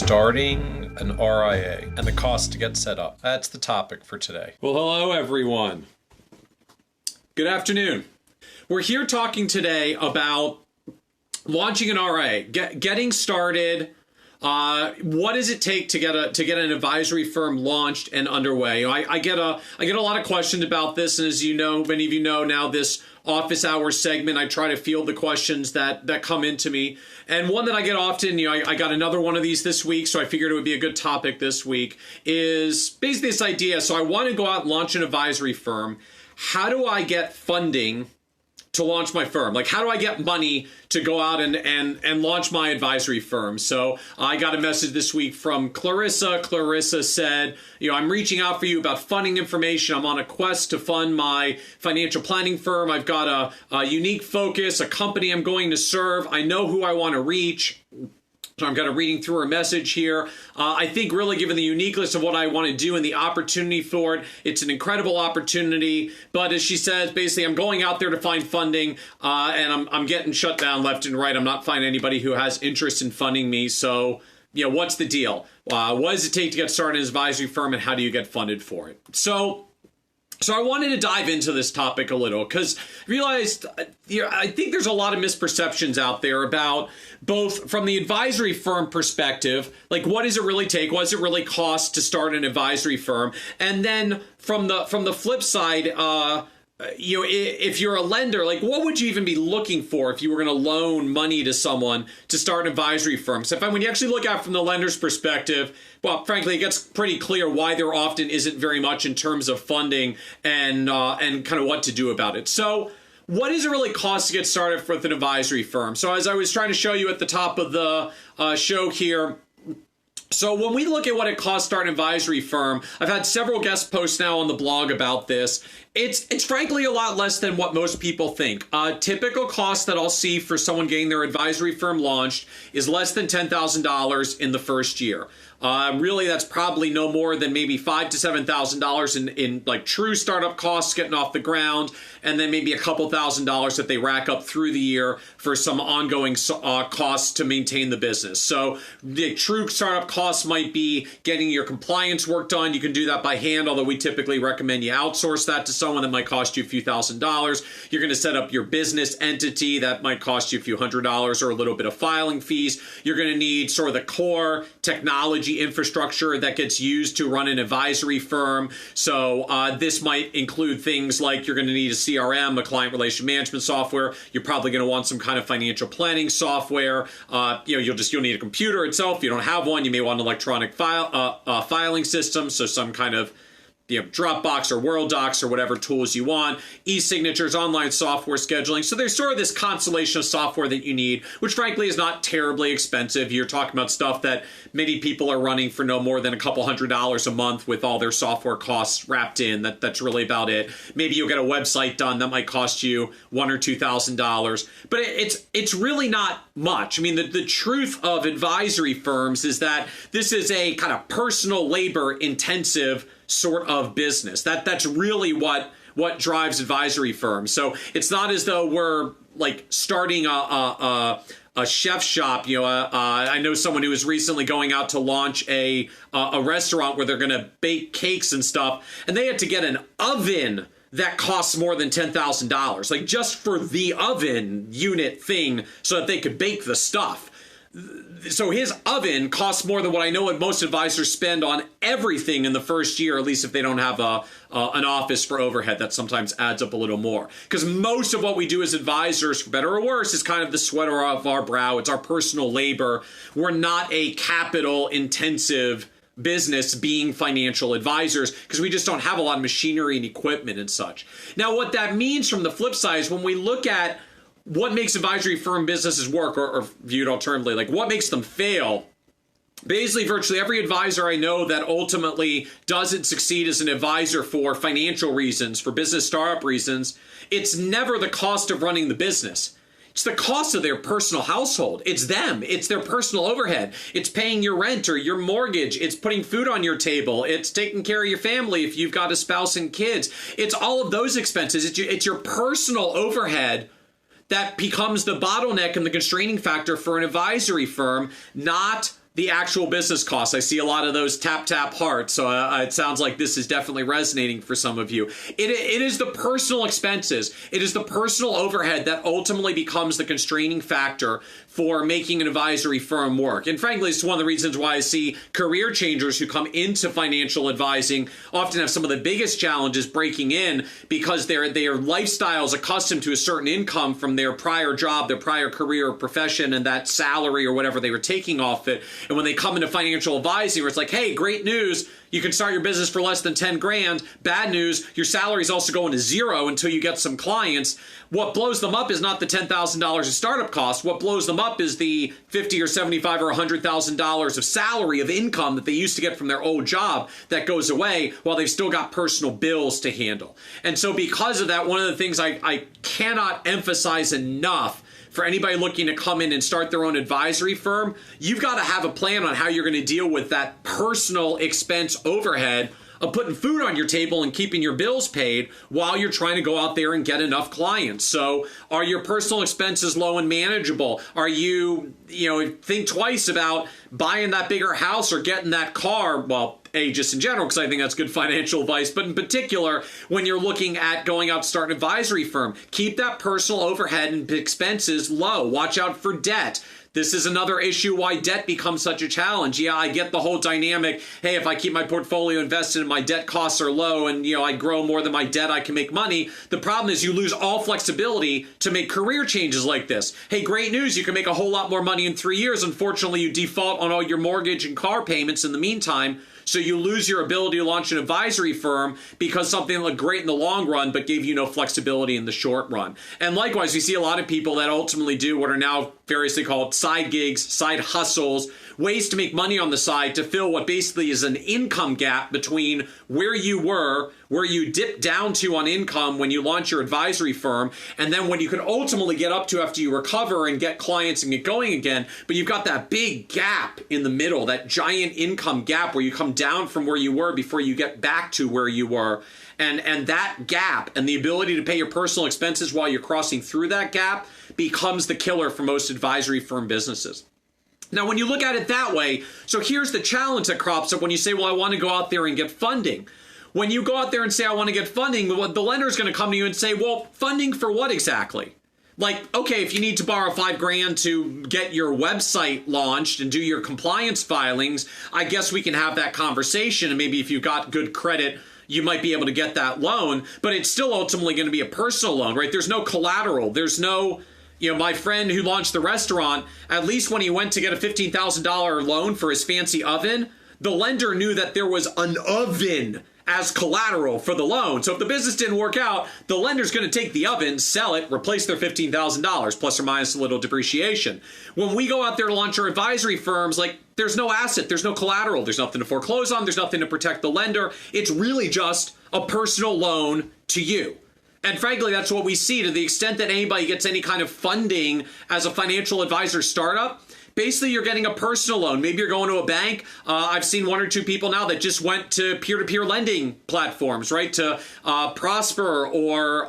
Starting an RIA and the cost to get set up. That's the topic for today. Well, hello, everyone. Good afternoon. We're here talking today about launching an RIA, getting started. What does it take to get an advisory firm launched and underway? I get a lot of questions about this, and as you know, many of you know now, this office hours segment, I try to field the questions that come into me. And one that I get often, I got another one of these this week, so I figured it would be a good topic this week, is basically this idea. So I want to go out and launch an advisory firm. How do I get funding to launch my firm? Like, how do I get money to go out and launch my advisory firm? So I got a message this week from Clarissa. Clarissa said, I'm reaching out for you about funding information. I'm on a quest to fund my financial planning firm. I've got a unique focus, a company I'm going to serve. I know who I want to reach. So I'm kind of reading through her message here. I think really given the uniqueness of what I want to do and the opportunity for it, it's an incredible opportunity. But as she says, basically, I'm going out there to find funding and I'm getting shut down left and right. I'm not finding anybody who has interest in funding me. So, what's the deal? What does it take to get started in an advisory firm and how do you get funded for it? So I wanted to dive into this topic a little because I realized I think there's a lot of misperceptions out there about both from the advisory firm perspective, like what does it really take? What does it really cost to start an advisory firm? And then from the flip side, if you're a lender, like what would you even be looking for if you were going to loan money to someone to start an advisory firm? So when you actually look at it from the lender's perspective, well, frankly, it gets pretty clear why there often isn't very much in terms of funding and kind of what to do about it. So what does it really cost to get started with an advisory firm? So as I was trying to show you at the top of the show here, so when we look at what it costs to start an advisory firm, I've had several guest posts now on the blog about this. It's frankly a lot less than what most people think. Typical cost that I'll see for someone getting their advisory firm launched is less than $10,000 in the first year. Really, that's probably no more than maybe $5,000 to $7,000 in like true startup costs getting off the ground, and then maybe a couple $1,000s that they rack up through the year for some ongoing costs to maintain the business. So the true startup costs might be getting your compliance work done. You can do that by hand, although we typically recommend you outsource that to someone. That might cost you a few $1,000s. You're going to set up your business entity. That might cost you a few $100s or a little bit of filing fees. You're going to need sort of the core technology infrastructure that gets used to run an advisory firm. So this might include things like you're going to need a CRM, a client relation management software. You're probably going to want some kind of financial planning software. You'll need a computer itself. If you don't have one, you may want an electronic filing system. So some kind of Dropbox or World Docs or whatever tools you want, e-signatures, online software scheduling. So there's sort of this constellation of software that you need, which frankly is not terribly expensive. You're talking about stuff that many people are running for no more than a couple $100s a month with all their software costs wrapped in. That's really about it. Maybe you'll get a website done that might cost you $1,000 or $2,000, but it's really not much. I mean, the truth of advisory firms is that this is a kind of personal labor intensive sort of business. That's really what drives advisory firms. So it's not as though we're like starting a chef shop. I know someone who was recently going out to launch a restaurant where they're going to bake cakes and stuff, and they had to get an oven that costs more than $10,000, like just for the oven unit thing so that they could bake the stuff. So his oven costs more than what I know what most advisors spend on everything in the first year, at least if they don't have an office for overhead. That sometimes adds up a little more. Because most of what we do as advisors, for better or worse, is kind of the sweat of our brow. It's our personal labor. We're not a capital intensive business being financial advisors because we just don't have a lot of machinery and equipment and such. Now, what that means from the flip side is when we look at what makes advisory firm businesses work, or viewed alternatively, like what makes them fail, basically virtually every advisor I know that ultimately doesn't succeed as an advisor for financial reasons, for business startup reasons, it's never the cost of running the business. It's the cost of their personal household. It's them. It's their personal overhead. It's paying your rent or your mortgage. It's putting food on your table. It's taking care of your family if you've got a spouse and kids. It's all of those expenses. It's your personal overhead that becomes the bottleneck and the constraining factor for an advisory firm, not the actual business costs. I see a lot of those tap hearts, so it sounds like this is definitely resonating for some of you. It is the personal expenses. It is the personal overhead that ultimately becomes the constraining factor for making an advisory firm work. And frankly, it's one of the reasons why I see career changers who come into financial advising often have some of the biggest challenges breaking in, because their lifestyle is accustomed to a certain income from their prior job, their prior career or profession, and that salary or whatever they were taking off it. And when they come into financial advising, where it's like, hey, great news, you can start your business for less than 10 grand. Bad news, your salary is also going to zero until you get some clients. What blows them up is not the $10,000 of startup costs. What blows them up is the $50 or $75 or $100,000 of salary, of income that they used to get from their old job that goes away while they've still got personal bills to handle. And so because of that, one of the things I cannot emphasize enough for anybody looking to come in and start their own advisory firm, you've got to have a plan on how you're going to deal with that personal expense overhead of putting food on your table and keeping your bills paid while you're trying to go out there and get enough clients. So are your personal expenses low and manageable? Are you, think twice about buying that bigger house or getting that car? Well, just in general, because I think that's good financial advice, but in particular, when you're looking at going out to start an advisory firm, keep that personal overhead and expenses low. Watch out for debt. This is another issue why debt becomes such a challenge. Yeah, I get the whole dynamic. Hey, if I keep my portfolio invested and my debt costs are low and, I grow more than my debt, I can make money. The problem is you lose all flexibility to make career changes like this. Hey, great news. You can make a whole lot more money in 3 years. Unfortunately, you default on all your mortgage and car payments in the meantime. So you lose your ability to launch an advisory firm because something looked great in the long run, but gave you no flexibility in the short run. And likewise, we see a lot of people that ultimately do what are now variously called side gigs, side hustles, ways to make money on the side to fill what basically is an income gap between where you were, where you dip down to on income when you launch your advisory firm, and then when you could ultimately get up to after you recover and get clients and get going again. But you've got that big gap in the middle, that giant income gap where you come down from where you were before you get back to where you were. And that gap and the ability to pay your personal expenses while you're crossing through that gap becomes the killer for most advisory firm businesses. Now, when you look at it that way, so here's the challenge that crops up when you say, well, I want to go out there and get funding. When you go out there and say, I want to get funding, the lender is going to come to you and say, well, funding for what exactly? Like, okay, if you need to borrow $5,000 to get your website launched and do your compliance filings, I guess we can have that conversation. And maybe if you've got good credit, you might be able to get that loan, but it's still ultimately going to be a personal loan, right? There's no collateral. There's no, my friend who launched the restaurant, at least when he went to get a $15,000 loan for his fancy oven, the lender knew that there was an oven as collateral for the loan. So if the business didn't work out, the lender's going to take the oven, sell it, replace their $15,000 plus or minus a little depreciation. When we go out there to launch our advisory firms, there's no asset, there's no collateral, there's nothing to foreclose on, there's nothing to protect the lender. It's really just a personal loan to you. And frankly, that's what we see. To the extent that anybody gets any kind of funding as a financial advisor startup, basically you're getting a personal loan. Maybe you're going to a bank. I've seen one or two people now that just went to peer-to-peer lending platforms, right? To Prosper or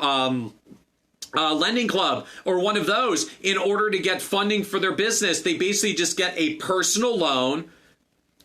Lending Club or one of those in order to get funding for their business. They basically just get a personal loan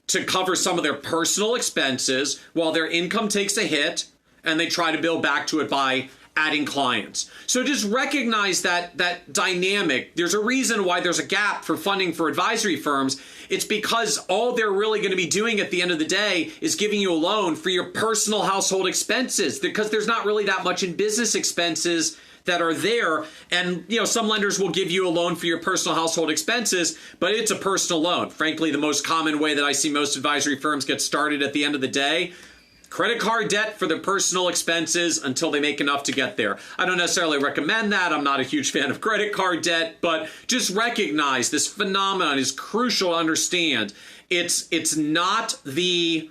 to cover some of their personal expenses while their income takes a hit, and they try to build back to it by adding clients. So just recognize that dynamic. There's a reason why there's a gap for funding for advisory firms. It's because all they're really going to be doing at the end of the day is giving you a loan for your personal household expenses, because there's not really that much in business expenses that are there. And, some lenders will give you a loan for your personal household expenses, but it's a personal loan. Frankly, the most common way that I see most advisory firms get started at the end of the day, credit card debt for their personal expenses until they make enough to get there. I don't necessarily recommend that. I'm not a huge fan of credit card debt, but just recognize this phenomenon is crucial to understand. It's not the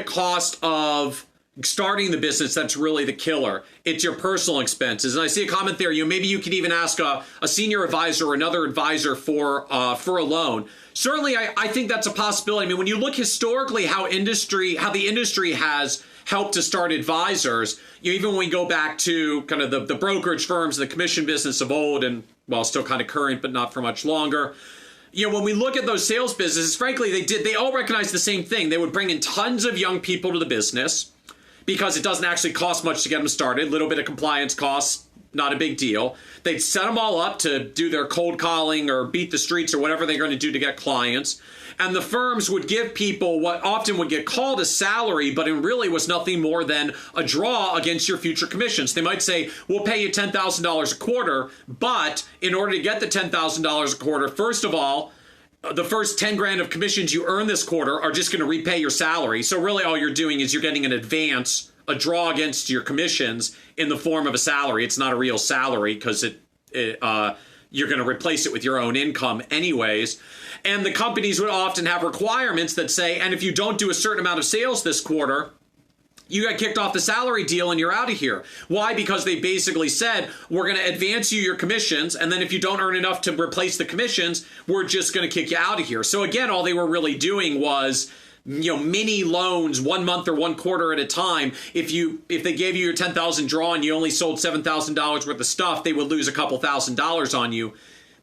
cost of starting the business that's really the killer. It's your personal expenses. And I see a comment there. Maybe you could even ask a senior advisor or another advisor for a loan. Certainly, I think that's a possibility. I mean, when you look historically how the industry has helped to start advisors, even when we go back to kind of the brokerage firms, the commission business of old, and still kind of current, but not for much longer. when we look at those sales businesses, frankly, they all recognize the same thing. They would bring in tons of young people to the business because it doesn't actually cost much to get them started. A little bit of compliance costs, not a big deal. They'd set them all up to do their cold calling or beat the streets or whatever they're going to do to get clients. And the firms would give people what often would get called a salary, but it really was nothing more than a draw against your future commissions. They might say, we'll pay you $10,000 a quarter, but in order to get the $10,000 a quarter, first of all, the first 10 grand of commissions you earn this quarter are just going to repay your salary. So really all you're doing is you're getting an advance, a draw against your commissions in the form of a salary. It's not a real salary because you're going to replace it with your own income anyways. And the companies would often have requirements that say, and if you don't do a certain amount of sales this quarter, you got kicked off the salary deal and you're out of here. Why? Because they basically said, we're going to advance you your commissions, and then if you don't earn enough to replace the commissions, we're just going to kick you out of here. So again, all they were really doing was mini loans 1 month or 1 quarter at a time. If they gave you your 10,000 draw and you only sold $7,000 worth of stuff, they would lose a couple $1,000s on you,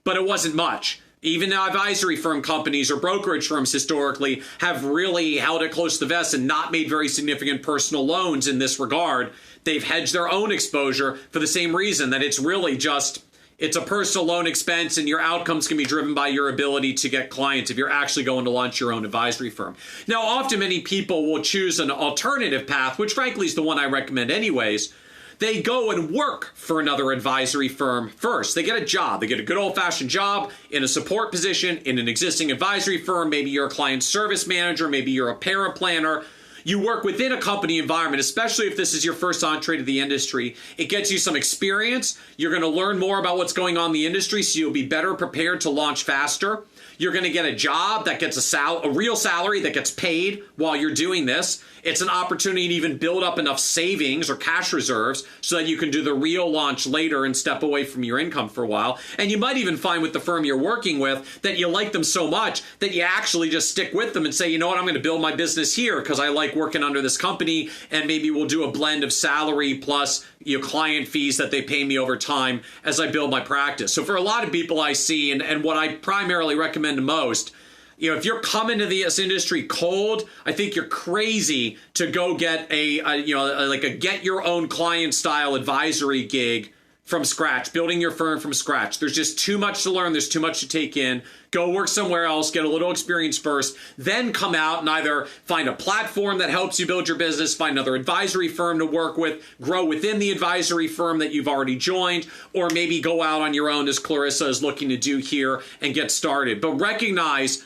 but it wasn't much. Even advisory firm companies or brokerage firms historically have really held it close to the vest and not made very significant personal loans in this regard. They've hedged their own exposure for the same reason, that it's really just, it's a personal loan expense and your outcomes can be driven by your ability to get clients if you're actually going to launch your own advisory firm. Now, often many people will choose an alternative path, which frankly is the one I recommend anyways. They go and work for another advisory firm first. They get a job. They get a good old-fashioned job in a support position in an existing advisory firm. Maybe you're a client service manager. Maybe you're a paraplanner. You work within a company environment, especially if this is your first entree to the industry. It gets you some experience. You're going to learn more about what's going on in the industry, so you'll be better prepared to launch faster. You're going to get a job that gets a real salary that gets paid while you're doing this. It's an opportunity to even build up enough savings or cash reserves so that you can do the real launch later and step away from your income for a while. And you might even find with the firm you're working with that you like them so much that you actually just stick with them and say, you know what, I'm going to build my business here because I like working under this company, and maybe we'll do a blend of salary plus client fees that they pay me over time as I build my practice. So for a lot of people I see, and what I primarily recommend to most, if you're coming to this industry cold, I think you're crazy to go get a get your own client style advisory gig from scratch, building your firm from scratch. There's just too much to learn. There's too much to take in. Go work somewhere else, get a little experience first, then come out and either find a platform that helps you build your business, find another advisory firm to work with, grow within the advisory firm that you've already joined, or maybe go out on your own as Clarissa is looking to do here and get started. But recognize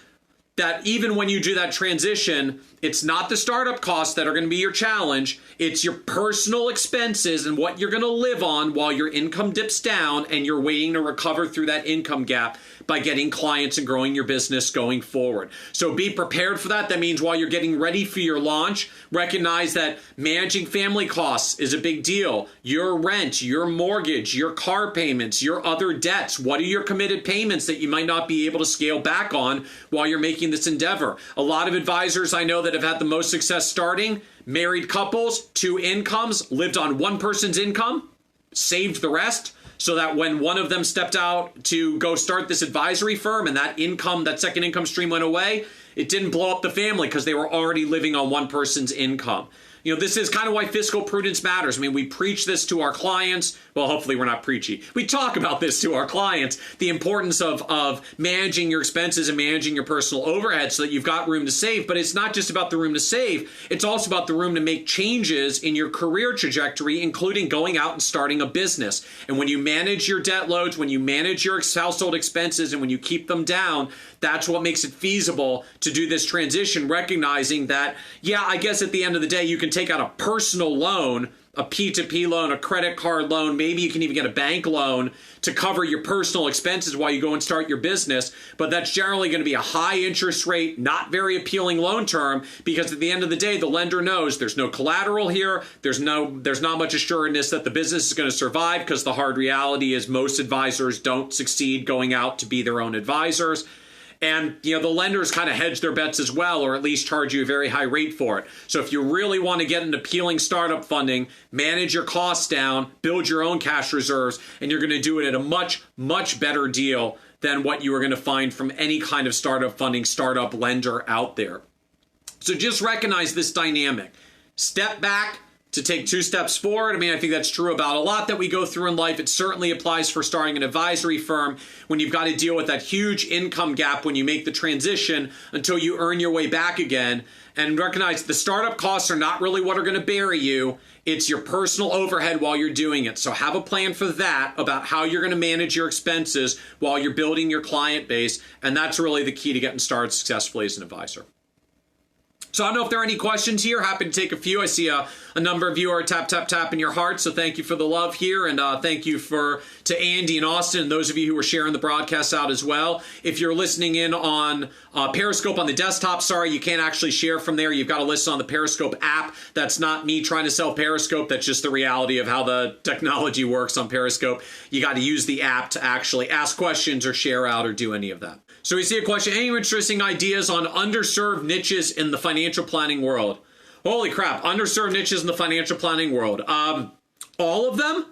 that even when you do that transition, it's not the startup costs that are going to be your challenge. It's your personal expenses and what you're going to live on while your income dips down and you're waiting to recover through that income gap by getting clients and growing your business going forward. So be prepared for that. That means while you're getting ready for your launch, recognize that managing family costs is a big deal. Your rent, your mortgage, your car payments, your other debts. What are your committed payments that you might not be able to scale back on while you're making this endeavor? A lot of advisors I know that have had the most success starting, married couples, 2 incomes, lived on one person's income, saved the rest, so that when one of them stepped out to go start this advisory firm and that income, that second income stream went away, it didn't blow up the family because they were already living on one person's income. This is kind of why fiscal prudence matters. I mean, we preach this to our clients. Well, hopefully we're not preachy. We talk about this to our clients, the importance of managing your expenses and managing your personal overhead so that you've got room to save. But it's not just about the room to save. It's also about the room to make changes in your career trajectory, including going out and starting a business. And when you manage your debt loads, when you manage your household expenses, and when you keep them down, that's what makes it feasible to do this transition, recognizing that, yeah, I guess at the end of the day, you can take out a personal loan, a P2P loan, a credit card loan, maybe you can even get a bank loan to cover your personal expenses while you go and start your business. But that's generally going to be a high interest rate, not very appealing loan term, because at the end of the day, the lender knows there's no collateral here. There's not much assuredness that the business is going to survive, because the hard reality is most advisors don't succeed going out to be their own advisors. And, the lenders kind of hedge their bets as well, or at least charge you a very high rate for it. So if you really want to get an appealing startup funding, manage your costs down, build your own cash reserves, and you're going to do it at a much, much better deal than what you are going to find from any kind of startup funding, startup lender out there. So just recognize this dynamic. Step back to take 2 steps forward. I mean, I think that's true about a lot that we go through in life. It certainly applies for starting an advisory firm when you've got to deal with that huge income gap when you make the transition until you earn your way back again. And recognize the startup costs are not really what are going to bury you. It's your personal overhead while you're doing it. So have a plan for that about how you're going to manage your expenses while you're building your client base. And that's really the key to getting started successfully as an advisor. So I don't know if there are any questions here. Happy to take a few. I see a number of you are tapping your heart. So thank you for the love here. And thank you to Andy and Austin and those of you who are sharing the broadcast out as well. If you're listening in on Periscope on the desktop, sorry, you can't actually share from there. You've got to listen on the Periscope app. That's not me trying to sell Periscope. That's just the reality of how the technology works on Periscope. You got to use the app to actually ask questions or share out or do any of that. So we see a question, any interesting ideas on underserved niches in the financial planning world? Holy crap, underserved niches in the financial planning world. All of them?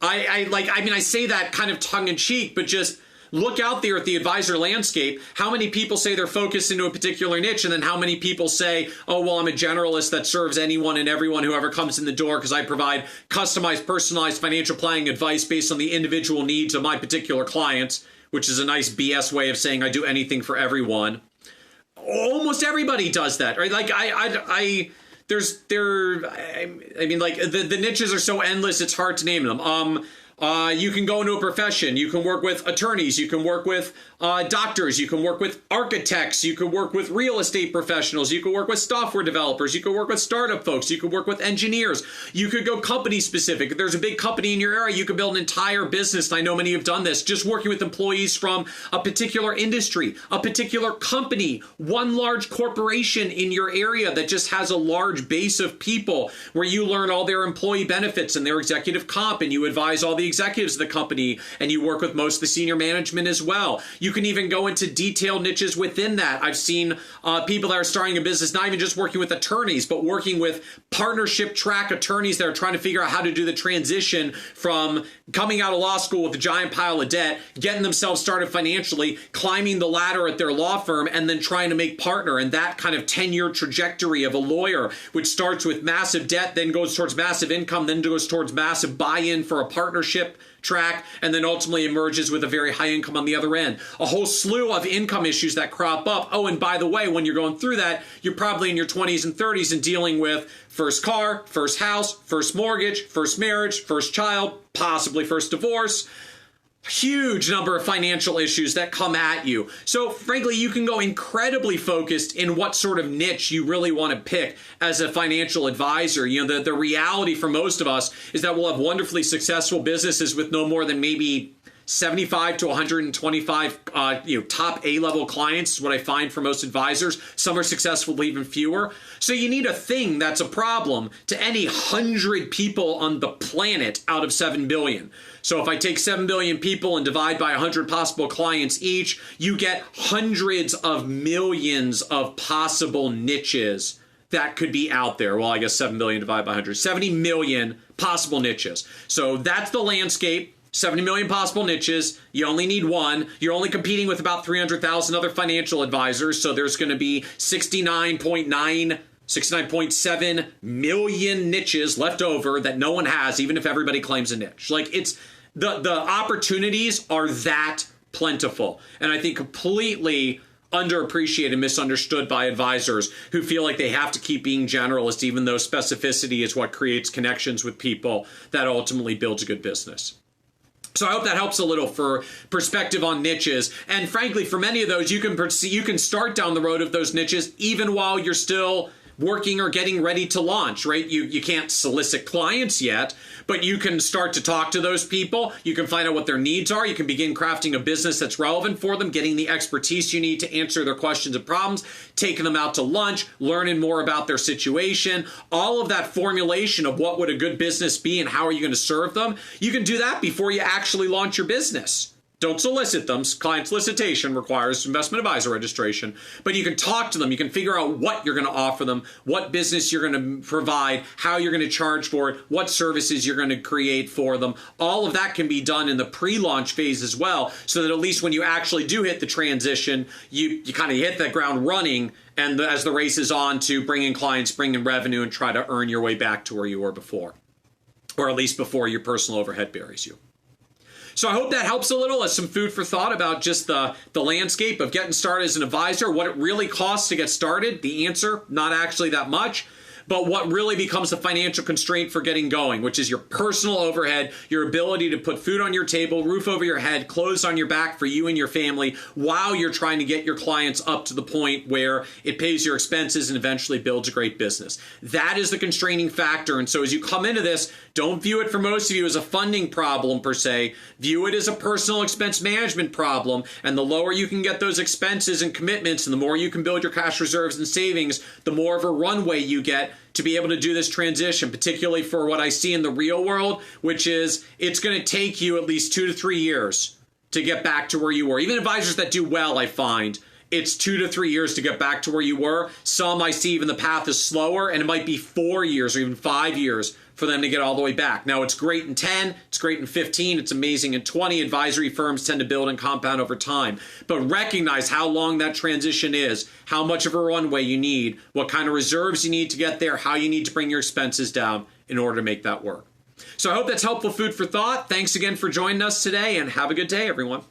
I say that kind of tongue in cheek, but just look out there at the advisor landscape. How many people say they're focused into a particular niche, and then how many people say, oh, well, I'm a generalist that serves anyone and everyone who ever comes in the door because I provide customized, personalized financial planning advice based on the individual needs of my particular clients, which is a nice BS way of saying I do anything for everyone. Almost everybody does that, right? Like the niches are so endless, it's hard to name them. You can go into a profession. You can work with attorneys. You can work with doctors. You can work with architects. You can work with real estate professionals. You can work with software developers. You can work with startup folks. You can work with engineers. You could go company specific. If there's a big company in your area, you could build an entire business. And I know many have done this, just working with employees from a particular industry, a particular company, one large corporation in your area that just has a large base of people where you learn all their employee benefits and their executive comp, and you advise all the executives of the company, and you work with most of the senior management as well. You can even go into detailed niches within that. I've seen people that are starting a business, not even just working with attorneys, but working with partnership track attorneys that are trying to figure out how to do the transition from coming out of law school with a giant pile of debt, getting themselves started financially, climbing the ladder at their law firm, and then trying to make partner. And that kind of 10-year trajectory of a lawyer, which starts with massive debt, then goes towards massive income, then goes towards massive buy-in for a partnership track, and then ultimately emerges with a very high income on the other end. A whole slew of income issues that crop up. Oh, and by the way, when you're going through that, you're probably in your 20s and 30s and dealing with first car, first house, first mortgage, first marriage, first child, possibly first divorce. Huge number of financial issues that come at you. So frankly, you can go incredibly focused in what sort of niche you really want to pick as a financial advisor. The reality for most of us is that we'll have wonderfully successful businesses with no more than maybe 75 to 125 top A-level clients is what I find for most advisors. Some are successful, but even fewer. So you need a thing that's a problem to any 100 people on the planet out of 7 billion. So if I take 7 billion people and divide by 100 possible clients each, you get hundreds of millions of possible niches that could be out there. Well, I guess 7 billion divided by 100, 70 million possible niches. So that's the landscape. 70 million possible niches. You only need one. You're only competing with about 300,000 other financial advisors. So there's going to be 69.7 million niches left over that no one has, even if everybody claims a niche. Like it's the opportunities are that plentiful. And I think completely underappreciated and misunderstood by advisors who feel like they have to keep being generalist, even though specificity is what creates connections with people that ultimately builds a good business. So I hope that helps a little for perspective on niches. And frankly, for many of those, you can start down the road of those niches even while you're still working or getting ready to launch, right? You can't solicit clients yet, but you can start to talk to those people. You can find out what their needs are. You can begin crafting a business that's relevant for them, getting the expertise you need to answer their questions and problems, taking them out to lunch, learning more about their situation, all of that formulation of what would a good business be and how are you going to serve them. You can do that before you actually launch your business. Don't solicit them. Client solicitation requires investment advisor registration, but you can talk to them. You can figure out what you're going to offer them, what business you're going to provide, how you're going to charge for it, what services you're going to create for them. All of that can be done in the pre-launch phase as well, so that at least when you actually do hit the transition, you kind of hit the ground running, and as the race is on to bring in clients, bring in revenue, and try to earn your way back to where you were before, or at least before your personal overhead buries you. So I hope that helps a little as some food for thought about just the landscape of getting started as an advisor, what it really costs to get started. The answer, not actually that much, but what really becomes the financial constraint for getting going, which is your personal overhead, your ability to put food on your table, roof over your head, clothes on your back for you and your family while you're trying to get your clients up to the point where it pays your expenses and eventually builds a great business. That is the constraining factor. And so as you come into this, don't view it for most of you as a funding problem per se. View it as a personal expense management problem. And the lower you can get those expenses and commitments and the more you can build your cash reserves and savings, the more of a runway you get to be able to do this transition, particularly for what I see in the real world, which is it's going to take you at least 2 to 3 years to get back to where you were. Even advisors that do well, I find, it's 2 to 3 years to get back to where you were. Some I see even the path is slower, and it might be 4 years or even 5 years for them to get all the way back. Now, it's great in 10, it's great in 15, it's amazing in 20. Advisory firms tend to build and compound over time. But recognize how long that transition is, how much of a runway you need, what kind of reserves you need to get there, how you need to bring your expenses down in order to make that work. So I hope that's helpful food for thought. Thanks again for joining us today, and have a good day, everyone.